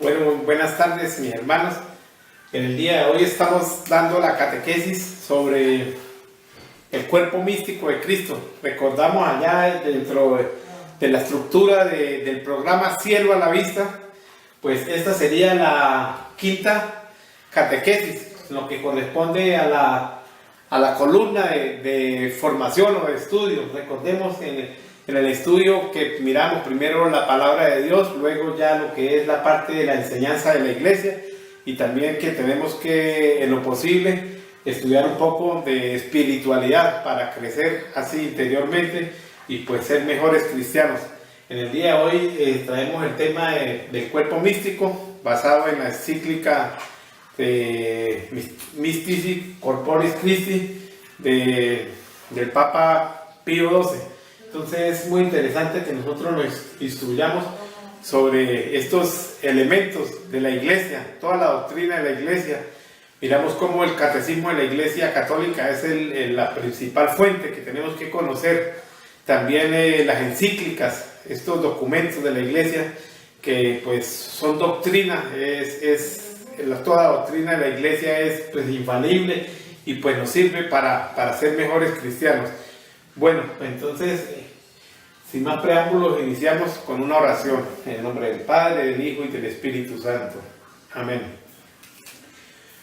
Bueno, buenas tardes, mis hermanos. En el día de hoy estamos dando la catequesis sobre el cuerpo místico de Cristo. Recordamos allá dentro de la estructura del programa Cielo a la Vista, pues esta sería la quinta catequesis, lo que corresponde a la columna de formación o de estudio. Recordemos en el estudio que miramos primero la palabra de Dios, luego ya lo que es la parte de la enseñanza de la iglesia, y también que tenemos que, en lo posible, estudiar un poco de espiritualidad para crecer así interiormente y pues ser mejores cristianos. En el día de hoy traemos el tema del cuerpo místico, basado en la encíclica de Mystici Corporis Christi del Papa Pío XII. Entonces es muy interesante que nosotros nos instruyamos sobre estos elementos de la iglesia, toda la doctrina de la iglesia. Miramos cómo el catecismo de la iglesia católica es la principal fuente que tenemos que conocer. También las encíclicas, estos documentos de la iglesia que pues son doctrina, toda doctrina de la iglesia es pues infalible y pues nos sirve para ser mejores cristianos. Bueno, entonces, sin más preámbulos, iniciamos con una oración. En el nombre del Padre, del Hijo y del Espíritu Santo. Amén.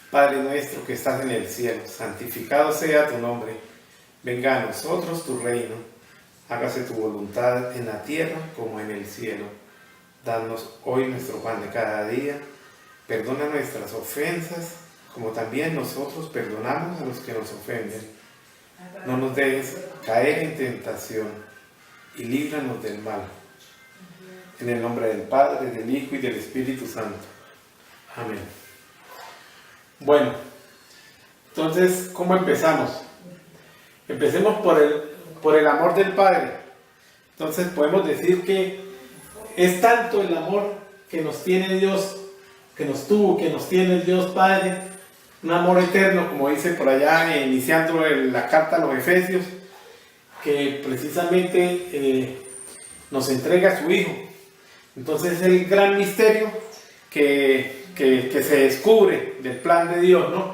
Padre nuestro que estás en el cielo, santificado sea tu nombre. Venga a nosotros tu reino. Hágase tu voluntad en la tierra como en el cielo. Danos hoy nuestro pan de cada día. Perdona nuestras ofensas, como también nosotros perdonamos a los que nos ofenden. No nos dejes caer en tentación y líbranos del mal. En el nombre del Padre, del Hijo y del Espíritu Santo. Amén. Bueno, entonces, ¿cómo empezamos? Empecemos por el amor del Padre. Entonces podemos decir que es tanto el amor que nos tiene Dios, que nos tuvo, que nos tiene Dios Padre, un amor eterno, como dice por allá, iniciando la carta a los Efesios, que precisamente nos entrega a su Hijo. Entonces es el gran misterio que se descubre del plan de Dios, ¿no?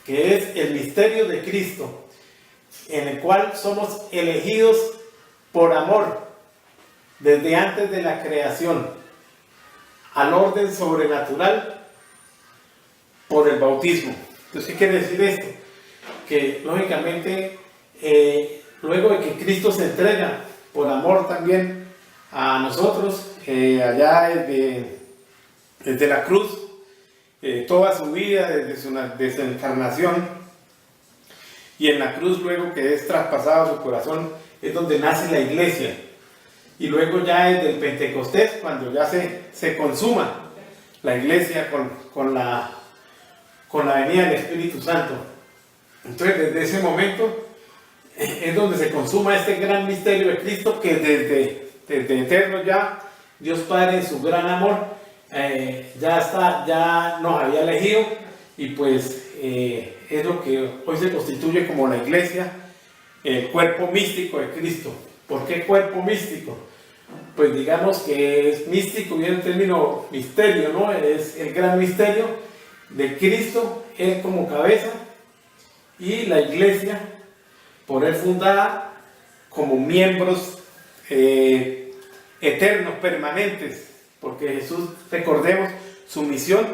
Que es el misterio de Cristo, en el cual somos elegidos por amor, desde antes de la creación, al orden sobrenatural, por el bautismo. Entonces, ¿qué quiere decir esto? Que lógicamente luego de que Cristo se entrega por amor también a nosotros, allá desde la cruz, toda su vida, desde su encarnación, y en la cruz luego que es traspasado su corazón, es donde nace la iglesia. Y luego ya desde el Pentecostés, cuando ya se consuma la iglesia con la venida del Espíritu Santo. Entonces desde ese momento es donde se consuma este gran misterio de Cristo, que desde eterno ya Dios Padre en su gran amor ya nos había elegido, y pues es lo que hoy se constituye como la iglesia, el cuerpo místico de Cristo. ¿Por qué cuerpo místico? Pues digamos que es místico, viene el término misterio, ¿no? Es el gran misterio de Cristo, Él como cabeza, y la iglesia, por Él fundada, como miembros eternos, permanentes, porque Jesús, recordemos, su misión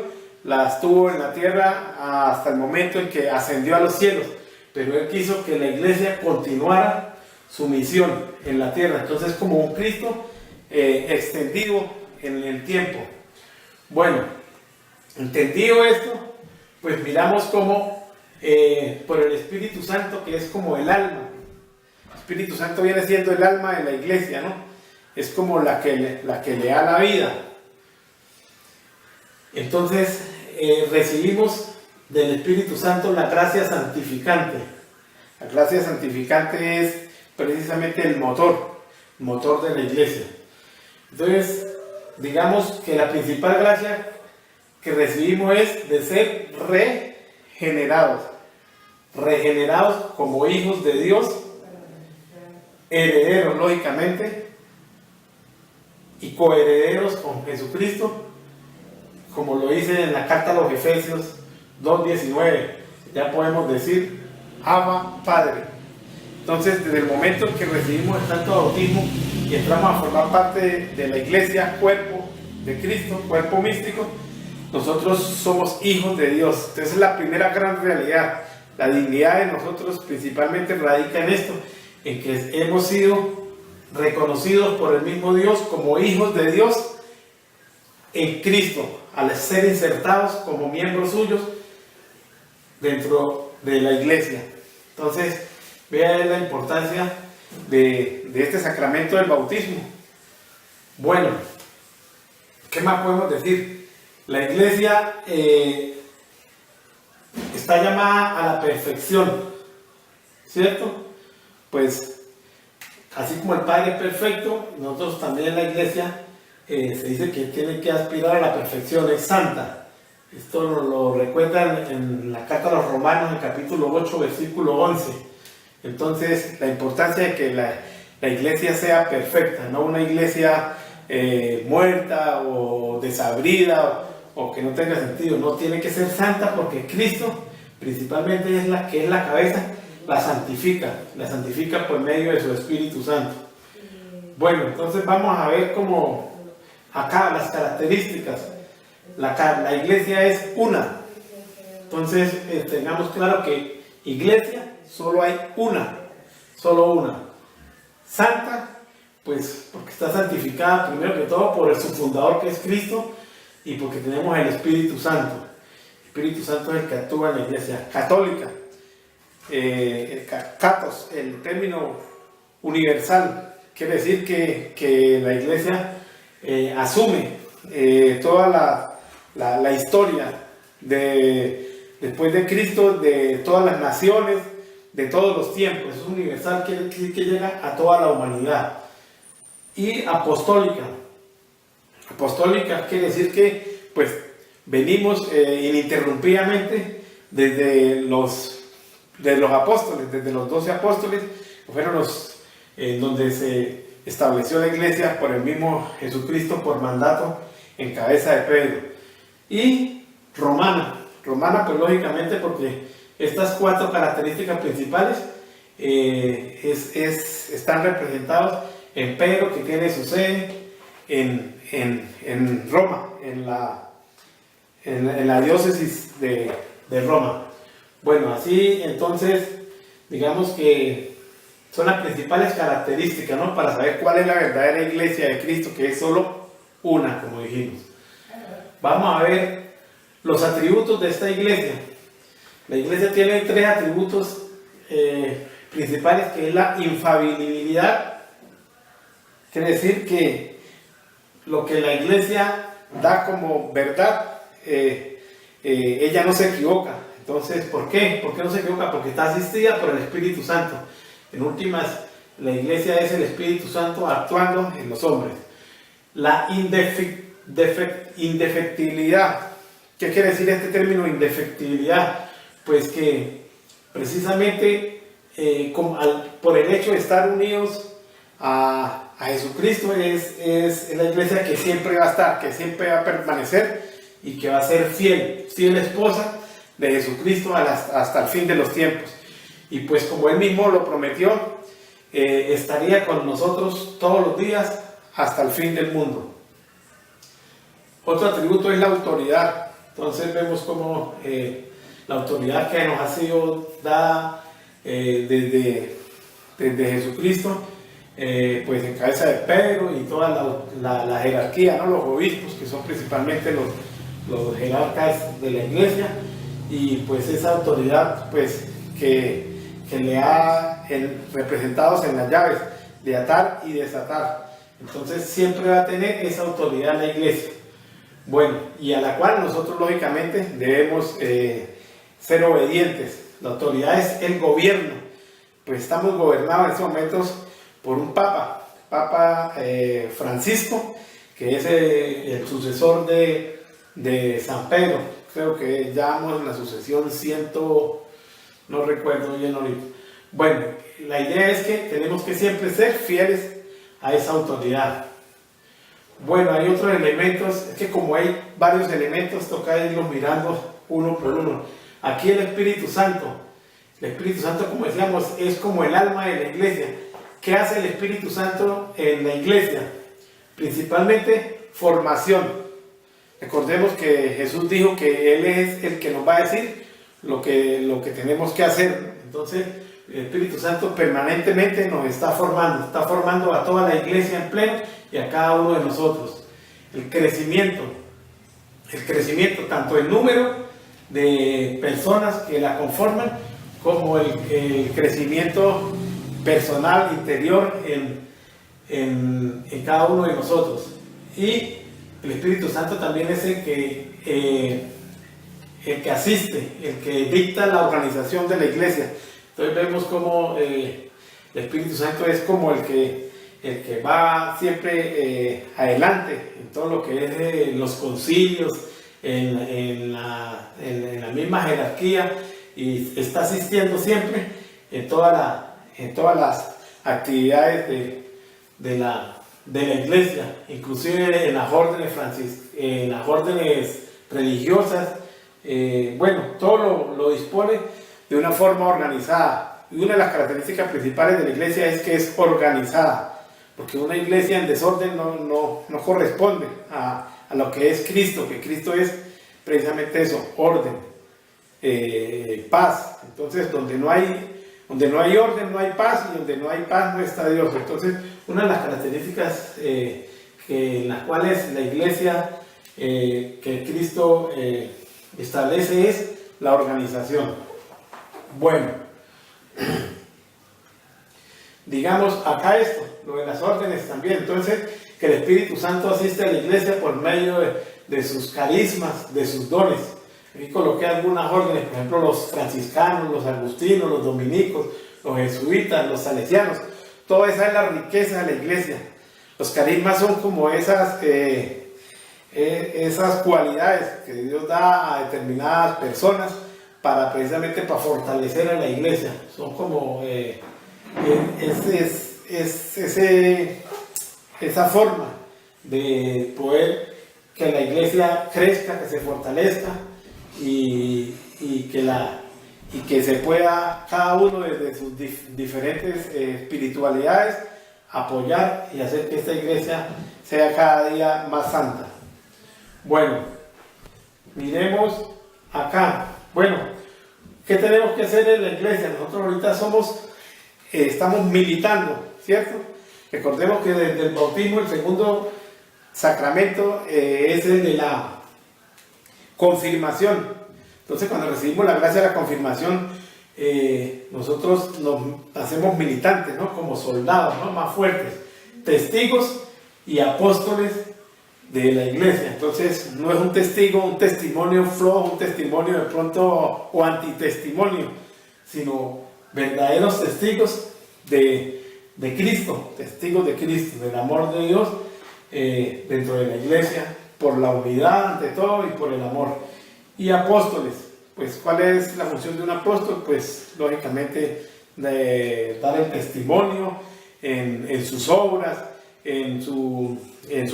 la estuvo en la tierra hasta el momento en que ascendió a los cielos, pero Él quiso que la iglesia continuara su misión en la tierra. Entonces, como un Cristo extendido en el tiempo. Bueno, entendido esto, pues miramos cómo por el Espíritu Santo, que es como el alma. El Espíritu Santo viene siendo el alma de la iglesia, ¿no? Es como la que le da la vida. Entonces recibimos del Espíritu Santo la gracia santificante. La gracia santificante es precisamente el motor de la iglesia. Entonces, digamos que la principal gracia que recibimos es de ser regenerados como hijos de Dios, herederos lógicamente, y coherederos con Jesucristo, como lo dice en la carta a los Efesios 2:19, ya podemos decir Abba Padre. Entonces, desde el momento en que recibimos el santo bautismo y entramos a formar parte de la iglesia, cuerpo de Cristo, cuerpo místico, nosotros somos hijos de Dios. Entonces, la primera gran realidad, la dignidad de nosotros principalmente radica en esto, en que hemos sido reconocidos por el mismo Dios como hijos de Dios en Cristo, al ser insertados como miembros suyos dentro de la iglesia. Entonces, vea la importancia de este sacramento del bautismo. Bueno, ¿qué más podemos decir? La iglesia está llamada a la perfección, ¿cierto? Pues, así como el Padre es perfecto, nosotros también en la iglesia se dice que tiene que aspirar a la perfección, es santa. Esto lo recuerdan en la carta a los Romanos, en el capítulo 8, versículo 11. Entonces, la importancia de que la iglesia sea perfecta, no una iglesia muerta o desabrida o que no tenga sentido. No, tiene que ser santa porque Cristo, principalmente, es la que es la cabeza, la santifica por medio de su Espíritu Santo. Bueno, entonces vamos a ver como acá las características. La iglesia es una. Entonces, tengamos claro que iglesia solo hay una, solo una. Santa, pues porque está santificada primero que todo por su fundador, que es Cristo, y porque tenemos el Espíritu Santo. El Espíritu Santo es el que actúa en la iglesia. Católica, catos, el término universal, quiere decir que la iglesia asume toda la historia después de Cristo, de todas las naciones, de todos los tiempos. Es universal, quiere decir que llega a toda la humanidad. Y apostólica. Apostólica quiere decir que pues venimos ininterrumpidamente desde los apóstoles, desde los 12 apóstoles, que fueron los donde se estableció la iglesia por el mismo Jesucristo, por mandato en cabeza de Pedro. Y romana, pues lógicamente porque estas 4 características principales están representados en Pedro, que tiene su sede en Roma, en la diócesis de Roma. Bueno, así entonces, digamos que son las principales características, ¿no? Para saber cuál es la verdadera iglesia de Cristo, que es solo una, como dijimos. Vamos a ver los atributos de esta iglesia. La iglesia tiene 3 atributos principales, que es la infalibilidad. Quiere decir que lo que la iglesia da como verdad, ella no se equivoca. Entonces, ¿por qué? ¿Por qué no se equivoca? Porque está asistida por el Espíritu Santo. En últimas, la iglesia es el Espíritu Santo actuando en los hombres. La indefectibilidad. ¿Qué quiere decir este término indefectibilidad? Pues que precisamente por el hecho de estar unidos a Jesucristo es la iglesia que siempre va a estar, que siempre va a permanecer y que va a ser fiel esposa de Jesucristo hasta el fin de los tiempos. Y pues como Él mismo lo prometió, estaría con nosotros todos los días hasta el fin del mundo. Otro atributo es la autoridad. Entonces vemos como la autoridad que nos ha sido dada desde Jesucristo, pues en cabeza de Pedro y toda la jerarquía, ¿no? Los obispos, que son principalmente los jerarcas de la iglesia, y pues esa autoridad pues que le ha representados en las llaves de atar y desatar. Entonces siempre va a tener esa autoridad la iglesia. Bueno, y a la cual nosotros lógicamente debemos ser obedientes. La autoridad es el gobierno. Pues estamos gobernados en estos momentos por un Papa Francisco, que es el sucesor de San Pedro. Creo que ya vamos en la sucesión 100, no recuerdo bien ahorita. Bueno, la idea es que tenemos que siempre ser fieles a esa autoridad. Bueno, hay otros elementos, es que como hay varios elementos, toca irlos mirando uno por uno. Aquí el Espíritu Santo, como decíamos, es como el alma de la iglesia. ¿Qué hace el Espíritu Santo en la iglesia? Principalmente formación. Recordemos que Jesús dijo que Él es el que nos va a decir lo que tenemos que hacer. Entonces, el Espíritu Santo permanentemente nos está formando a toda la iglesia en pleno y a cada uno de nosotros. El crecimiento tanto el número de personas que la conforman, como el crecimiento personal, interior en cada uno de nosotros. Y el Espíritu Santo también es el que asiste, el que dicta la organización de la iglesia. Entonces vemos como el Espíritu Santo es como el que va siempre adelante en todo lo que es los concilios, en la misma jerarquía, y está asistiendo siempre en todas las actividades de la iglesia, inclusive en las órdenes religiosas. Bueno, todo lo dispone de una forma organizada, y una de las características principales de la iglesia es que es organizada, porque una iglesia en desorden no corresponde a lo que es Cristo, que Cristo es precisamente eso, orden, paz. Entonces, donde no hay orden no hay paz, y donde no hay paz no está Dios. Entonces, una de las características en las cuales la iglesia que Cristo establece es la organización. Bueno, digamos acá esto, lo de las órdenes también. Entonces, que el Espíritu Santo asiste a la iglesia por medio de sus carismas, de sus dones. Aquí coloqué algunas órdenes, por ejemplo, los franciscanos, los agustinos, los dominicos, los jesuitas, los salesianos. Toda esa es la riqueza de la iglesia. Los carismas son como esas cualidades que Dios da a determinadas personas precisamente para fortalecer a la iglesia. Son como esa forma de poder que la iglesia crezca, que se fortalezca, y que se pueda cada uno desde sus diferentes espiritualidades apoyar y hacer que esta iglesia sea cada día más santa. Bueno, miremos acá. Bueno, ¿qué tenemos que hacer en la iglesia? Nosotros ahorita estamos militando, ¿cierto? Recordemos que desde el bautismo el segundo sacramento es el de la confirmación. Entonces, cuando recibimos la gracia de la confirmación, nosotros nos hacemos militantes, ¿no? Como soldados, ¿no? Más fuertes, testigos y apóstoles de la iglesia. Entonces, no es un testimonio flojo, un testimonio de pronto o antitestimonio, sino verdaderos testigos de Cristo, testigos de Cristo, del amor de Dios dentro de la iglesia, por la unidad ante todo y por el amor. Y apóstoles, pues ¿cuál es la función de un apóstol? Pues lógicamente de dar el testimonio en sus obras, en su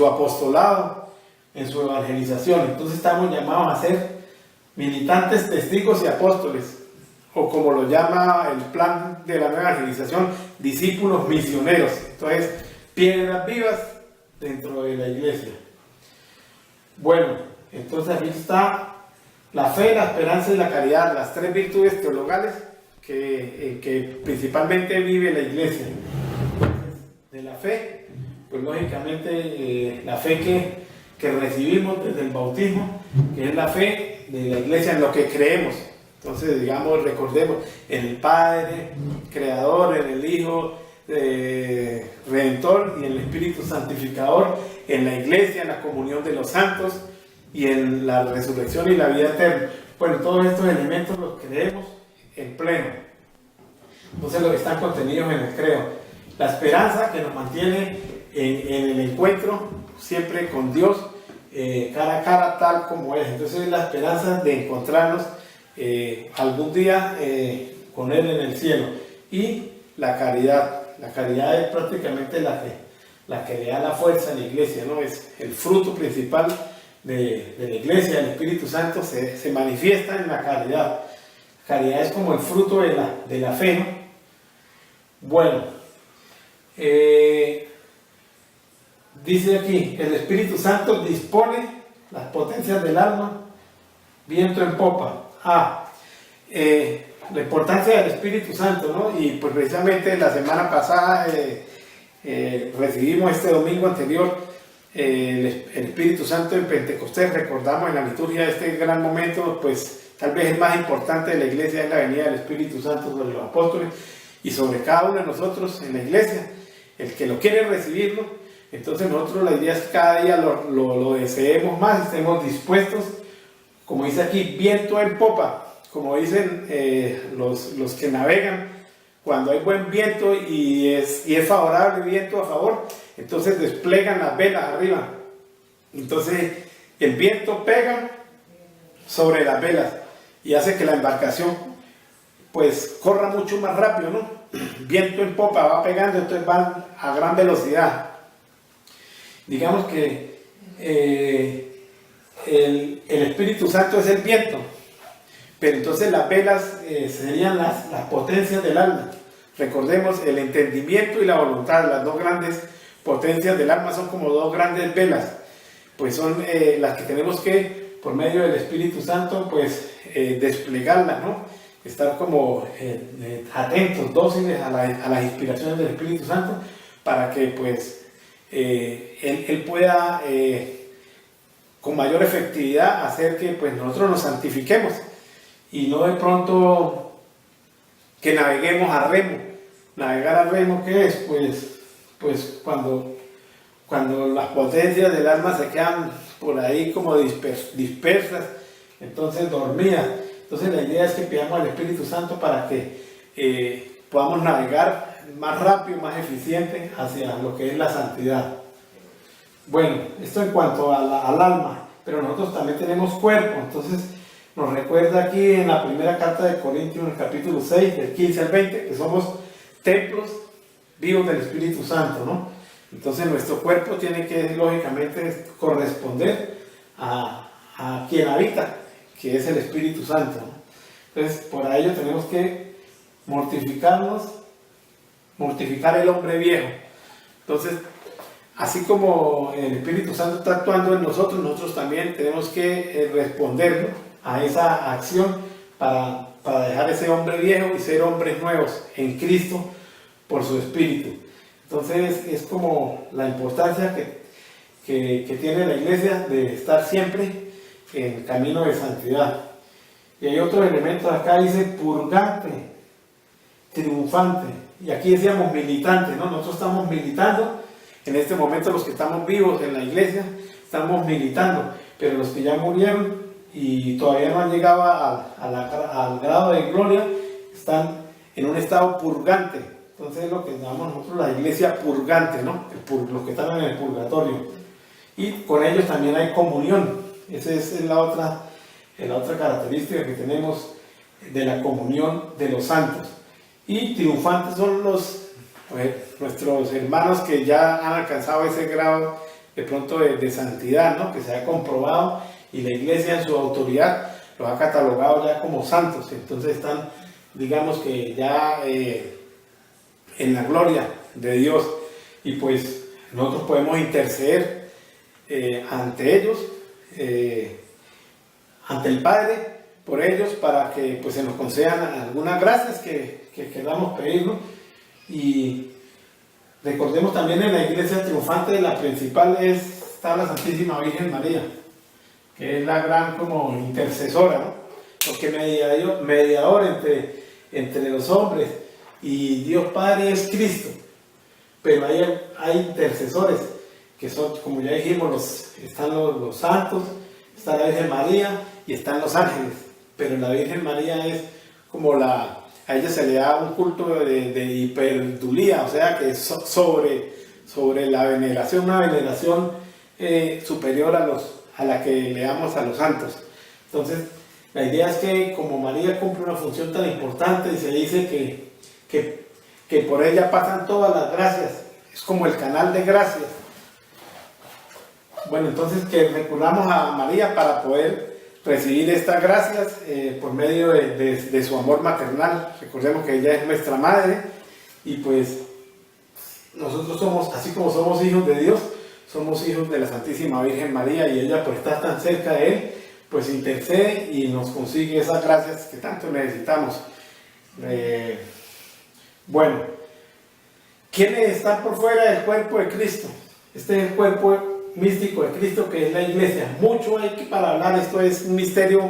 apostolado, en su evangelización. Entonces estamos llamados a ser militantes, testigos y apóstoles, o como lo llama el plan de la nueva evangelización, discípulos misioneros. Entonces, piedras vivas dentro de la iglesia. Bueno, entonces aquí está la fe, la esperanza y la caridad, las tres virtudes teologales que principalmente vive la iglesia. De la fe, pues lógicamente la fe que recibimos desde el bautismo, que es la fe de la iglesia en lo que creemos. Entonces, digamos, recordemos en el Padre Creador, en el Hijo Redentor y en el Espíritu Santificador, en la iglesia, en la comunión de los santos y en la resurrección y la vida eterna. Bueno, todos estos elementos los creemos en pleno. Entonces, los que están contenidos en el credo. La esperanza que nos mantiene en el encuentro siempre con Dios, cara a cara, tal como es. Entonces, es la esperanza de encontrarnos algún día con Él en el cielo. Y la caridad es prácticamente la que le da la fuerza a la iglesia, ¿no? Es el fruto principal de la iglesia, el Espíritu Santo se manifiesta en la caridad. Caridad es como el fruto de la fe, ¿no? Bueno, dice aquí, el Espíritu Santo dispone las potencias del alma, viento en popa. La importancia del Espíritu Santo, ¿no? Y pues precisamente la semana pasada recibimos este domingo anterior el Espíritu Santo en Pentecostés. Recordamos en la liturgia este gran momento, pues tal vez el más importante de la iglesia es la venida del Espíritu Santo sobre los apóstoles y sobre cada uno de nosotros en la iglesia, el que lo quiere recibirlo. Entonces nosotros la idea es que cada día lo deseemos más, estemos dispuestos, como dice aquí, viento en popa, como dicen los que navegan, cuando hay buen viento y es favorable, viento a favor, entonces desplegan las velas arriba. Entonces el viento pega sobre las velas y hace que la embarcación pues corra mucho más rápido, ¿no? Viento en popa va pegando, entonces van a gran velocidad. Digamos que el Espíritu Santo es el viento, pero entonces las velas serían las potencias del alma. Recordemos, el entendimiento y la voluntad, las dos grandes potencias del alma son como dos grandes velas, pues son las que tenemos que, por medio del Espíritu Santo, pues desplegarlas, ¿no? Estar como atentos, dóciles a las inspiraciones del Espíritu Santo, para que pues él pueda con mayor efectividad hacer que pues nosotros nos santifiquemos y no de pronto que naveguemos a remo. Navegar a remo, ¿qué es? Pues cuando las potencias del alma se quedan por ahí como dispersas, entonces dormidas. Entonces la idea es que pidamos al Espíritu Santo para que podamos navegar más rápido, más eficiente hacia lo que es la santidad. Bueno, esto en cuanto al alma, pero nosotros también tenemos cuerpo. Entonces nos recuerda aquí en la primera carta de Corintios, en el capítulo 6, del 15 al 20, que somos templos vivos del Espíritu Santo, ¿no? Entonces nuestro cuerpo tiene que lógicamente corresponder a quien habita, que es el Espíritu Santo, ¿no? Entonces por ello tenemos que mortificar el hombre viejo. Entonces, así como el Espíritu Santo está actuando en nosotros, nosotros también tenemos que responder, ¿no?, a esa acción para dejar ese hombre viejo y ser hombres nuevos en Cristo por su Espíritu. Entonces es como la importancia que tiene la iglesia de estar siempre en camino de santidad. Y hay otros elementos acá, dice purgante, triunfante, y aquí decíamos militante, ¿no? Nosotros estamos militando, en este momento los que estamos vivos en la iglesia, estamos militando, pero los que ya murieron y todavía no han llegado al grado de gloria, están en un estado purgante. Entonces es lo que llamamos nosotros la iglesia purgante, ¿no? Los que están en el purgatorio. Y con ellos también hay comunión. Esa es la otra característica que tenemos de la comunión de los santos. Y triunfantes son nuestros hermanos que ya han alcanzado ese grado de pronto de santidad, ¿no?, que se ha comprobado, y la iglesia en su autoridad los ha catalogado ya como santos. Entonces están, digamos que ya en la gloria de Dios, y pues nosotros podemos interceder ante ellos, ante el Padre, por ellos, para que pues se nos concedan algunas gracias que queramos pedir, ¿no? Y recordemos también, en la iglesia triunfante, la principal está la Santísima Virgen María, que es la gran como intercesora, ¿no? Porque mediador entre los hombres y Dios Padre es Cristo, pero hay intercesores que son, como ya dijimos, están los santos, está la Virgen María y están los ángeles, pero la Virgen María es como a ella se le da un culto de hiperdulía, o sea que es sobre la veneración, una veneración superior a la que le damos a los santos. Entonces la idea es que como María cumple una función tan importante, y se dice que por ella pasan todas las gracias es como el canal de gracia. Bueno, entonces que recurramos a María para poder recibir estas gracias por medio de su amor maternal. Recordemos que ella es nuestra madre y pues nosotros somos, así como somos hijos de Dios, somos hijos de la Santísima Virgen María, y ella por estar tan cerca de Él, pues intercede y nos consigue esas gracias que tanto necesitamos. Bueno, ¿quiénes están por fuera del cuerpo de Cristo? Este es el cuerpo místico de Cristo, que es la iglesia. Mucho hay que para hablar, esto es un misterio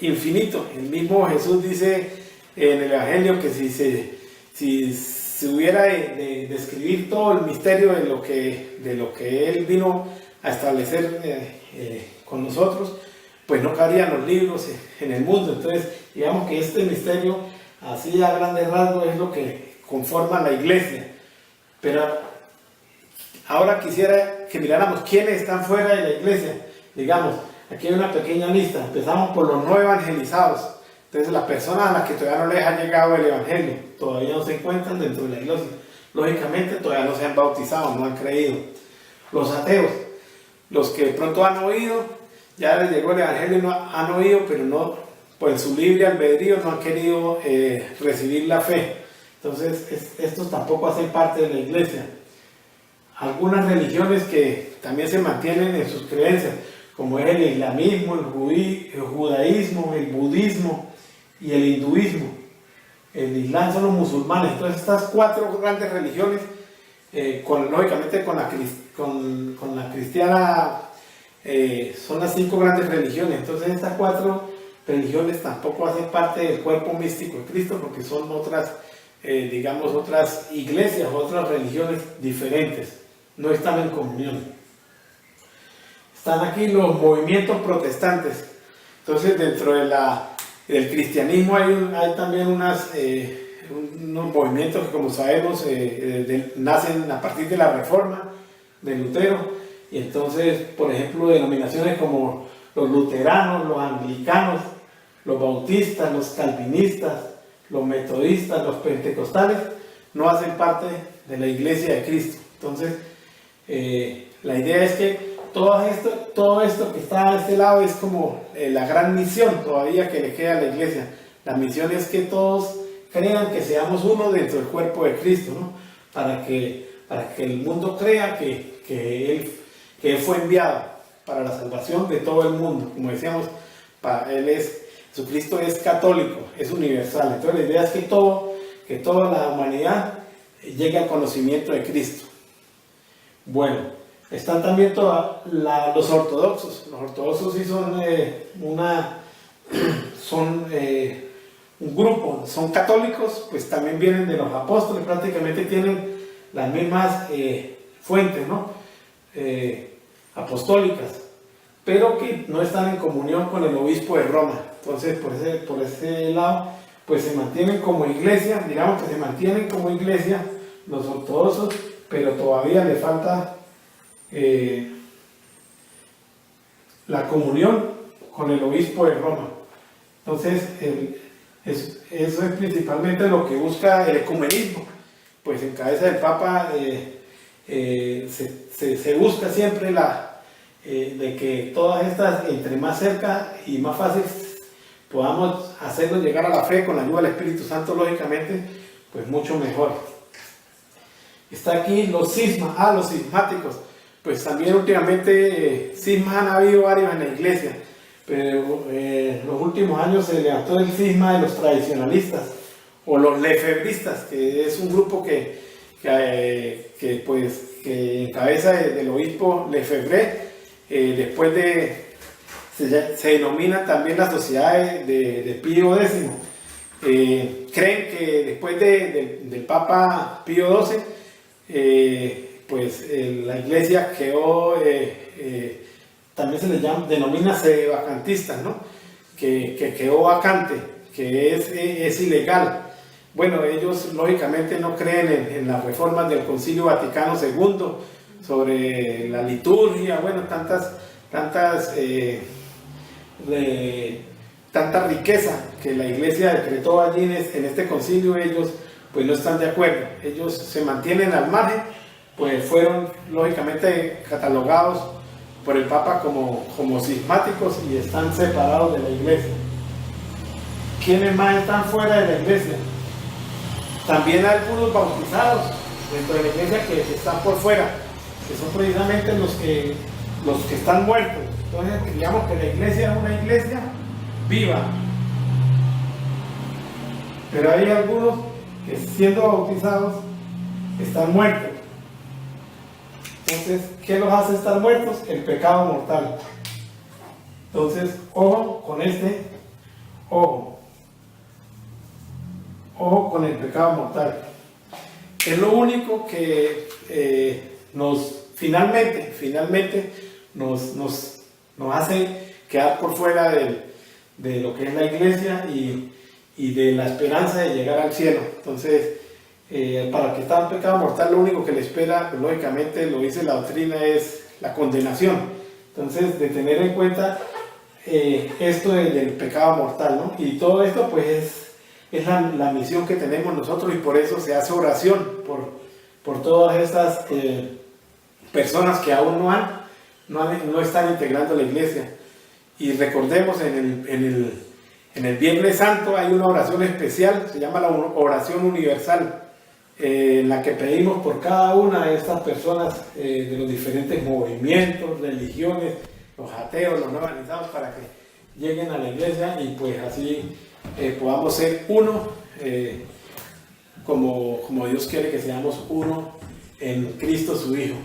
infinito. El mismo Jesús dice en el Evangelio que si se hubiera de describir todo el misterio de lo que Él vino a establecer con nosotros, pues no cabrían los libros en el mundo. Entonces, digamos que este misterio, así a grandes rasgos, es lo que conforma la iglesia. Pero ahora quisiera que miráramos quiénes están fuera de la iglesia. Digamos, aquí hay una pequeña lista. Empezamos por los no evangelizados. Entonces, las personas a las que todavía no les ha llegado el evangelio, todavía no se encuentran dentro de la iglesia. Lógicamente, todavía no se han bautizado, no han creído. Los ateos, los que de pronto han oído, ya les llegó el evangelio, no han oído, pero no, por su libre albedrío no han querido recibir la fe. Entonces, estos tampoco hacen parte de la iglesia. Algunas religiones que también se mantienen en sus creencias, como es el islamismo, el judaísmo, el budismo y el hinduismo. El islam son los musulmanes. Entonces, estas cuatro grandes religiones, lógicamente con la cristiana, son las 5 grandes religiones. Entonces, estas 4 religiones tampoco hacen parte del cuerpo místico de Cristo, porque son otras, digamos, otras iglesias, otras religiones diferentes. No están en comunión. Están aquí los movimientos protestantes. Entonces, dentro del cristianismo hay también unos movimientos que, como sabemos, nacen a partir de la Reforma de Lutero. Y entonces, por ejemplo, denominaciones como los luteranos, los anglicanos, los bautistas, los calvinistas, los metodistas, los pentecostales, no hacen parte de la iglesia de Cristo. Entonces, la idea es que todo esto que está a este lado es como la gran misión todavía que le queda a la iglesia. La misión es que todos crean que seamos uno dentro del cuerpo de Cristo, ¿no? Para que el mundo crea que Él fue enviado para la salvación de todo el mundo. Como decíamos, Jesucristo es católico, es universal. Entonces la idea es que toda la humanidad llegue al conocimiento de Cristo. Bueno, están también los ortodoxos. Los ortodoxos sí son un grupo, son católicos, pues también vienen de los apóstoles, prácticamente tienen las mismas fuentes, ¿no? Apostólicas, pero que no están en comunión con el obispo de Roma. Entonces, por ese lado, pues se mantienen como iglesia, digamos que se mantienen como iglesia los ortodoxos, pero todavía le falta la comunión con el obispo de Roma. Entonces, eso es principalmente lo que busca el ecumenismo, pues en cabeza del Papa se busca siempre de que todas estas, entre más cerca y más fácil podamos hacerlos llegar a la fe con la ayuda del Espíritu Santo, lógicamente, pues mucho mejor. Está aquí los cismáticos. Pues también últimamente cismas han habido varios en la iglesia, pero en los últimos años se levantó el cisma de los tradicionalistas o los lefebristas, que es un grupo que encabeza del obispo Lefebvre. Después se denomina también la sociedad de Pío X. Creen que después del Papa Pío XII, la iglesia quedó, también se le denomina sedevacantistas, ¿no? Que quedó vacante, que es ilegal. Bueno, ellos lógicamente no creen en las reformas del Concilio Vaticano II sobre la liturgia, bueno, tanta riqueza que la iglesia decretó allí en este concilio. Ellos pues no están de acuerdo, ellos se mantienen al margen, pues fueron lógicamente catalogados por el Papa como cismáticos y están separados de la iglesia. ¿Quiénes más están fuera de la iglesia? También hay algunos bautizados dentro de la iglesia que están por fuera, que son precisamente los que están muertos. Entonces digamos que la iglesia es una iglesia viva, pero hay algunos que siendo bautizados están muertos. Entonces, ¿qué los hace estar muertos? El pecado mortal. Entonces, ojo con ojo con el pecado mortal. Es lo único que finalmente nos hace quedar por fuera de lo que es la iglesia y de la esperanza de llegar al cielo. Entonces, para el que está en pecado mortal, lo único que le espera, pues, lógicamente lo dice la doctrina, es la condenación. Entonces, de tener en cuenta esto del pecado mortal, ¿no? Y todo esto pues es la misión que tenemos nosotros, y por eso se hace oración por todas estas personas que aún no están integrando la iglesia. Y recordemos, en el Viernes Santo hay una oración especial, se llama la oración universal, en la que pedimos por cada una de estas personas de los diferentes movimientos, religiones, los ateos, los no organizados, para que lleguen a la iglesia y pues así podamos ser uno, como Dios quiere que seamos uno en Cristo su Hijo.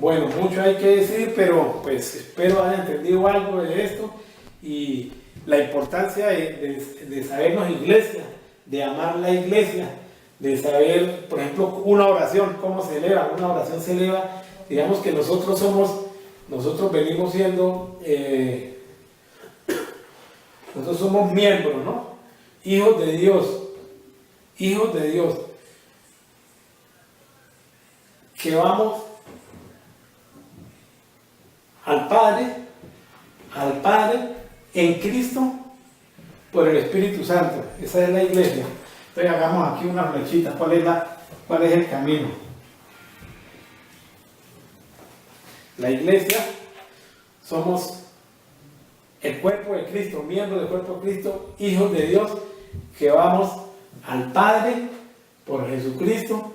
Bueno, mucho hay que decir, pero pues espero hayan entendido algo de esto y la importancia de sabernos iglesia, de amar la iglesia, de saber, por ejemplo, una oración, cómo se eleva. Una oración se eleva, digamos que nosotros venimos siendo, nosotros somos miembros, ¿no? Hijos de Dios, que vamos al Padre en Cristo por el Espíritu Santo. Esa es la iglesia. Entonces hagamos aquí unas flechitas. ¿Cuál es el camino? La iglesia somos el cuerpo de Cristo, miembros del cuerpo de Cristo, hijos de Dios, que vamos al Padre por Jesucristo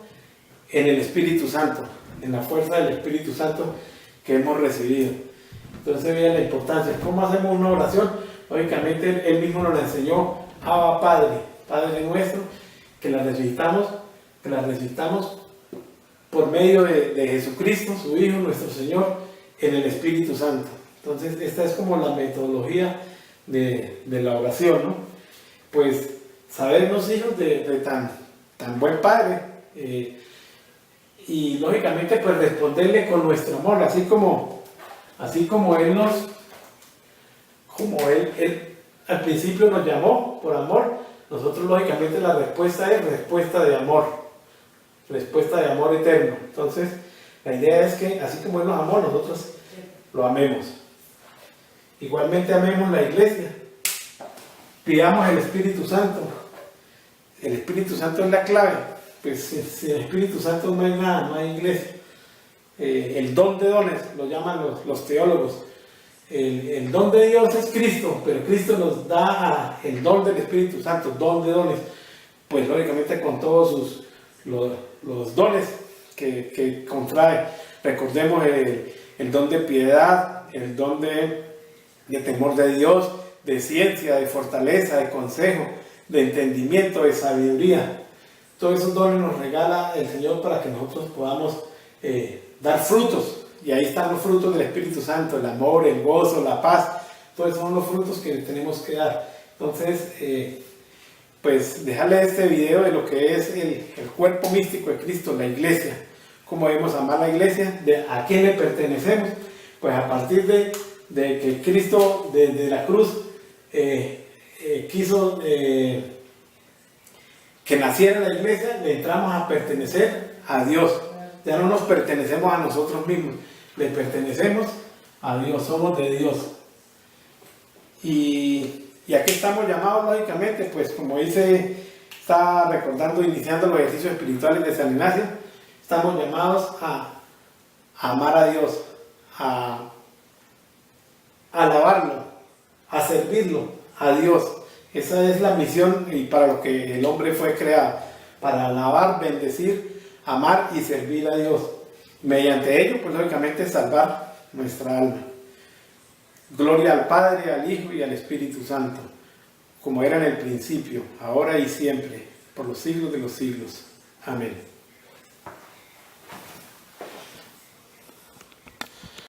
en el Espíritu Santo, en la fuerza del Espíritu Santo que hemos recibido. Entonces vean la importancia. ¿Cómo hacemos una oración? Lógicamente Él mismo nos la enseñó. Abba Padre nuestro, que la recitamos por medio de Jesucristo, su Hijo, nuestro Señor, en el Espíritu Santo. Entonces esta es como la metodología de la oración, ¿no? Pues sabernos hijos de tan buen Padre, y lógicamente pues responderle con nuestro amor, así como Él al principio nos llamó por amor. Nosotros lógicamente la respuesta es respuesta de amor eterno. Entonces la idea es que así como Él nos amó, nosotros lo amemos. Igualmente amemos la iglesia, pidamos el Espíritu Santo. El Espíritu Santo es la clave. Pues sin el Espíritu Santo no hay nada, no hay iglesia. El don de dones, lo llaman los teólogos. El don de Dios es Cristo, pero Cristo nos da el don del Espíritu Santo, don de dones. Pues lógicamente con todos los dones que contrae. Recordemos el don de piedad, el don de temor de Dios, de ciencia, de fortaleza, de consejo, de entendimiento, de sabiduría. Todos esos dones nos regala el Señor para que nosotros podamos dar frutos. Y ahí están los frutos del Espíritu Santo: el amor, el gozo, la paz. Todos esos son los frutos que tenemos que dar. Entonces, pues dejarle este video de lo que es el cuerpo místico de Cristo, la iglesia. Cómo debemos amar la iglesia, a quién le pertenecemos. Pues a partir de que Cristo desde la cruz quiso que naciera la iglesia, le entramos a pertenecer a Dios. Ya no nos pertenecemos a nosotros mismos, le pertenecemos a Dios, somos de Dios. Y aquí estamos llamados, lógicamente, pues como dice, está recordando, iniciando los ejercicios espirituales de San Ignacio, Estamos llamados a amar a Dios, a alabarlo, a servirlo, a Dios. Esa es la misión y para lo que el hombre fue creado, para alabar, bendecir, amar y servir a Dios. Mediante ello, pues lógicamente salvar nuestra alma. Gloria al Padre, al Hijo y al Espíritu Santo, como era en el principio, ahora y siempre, por los siglos de los siglos. Amén.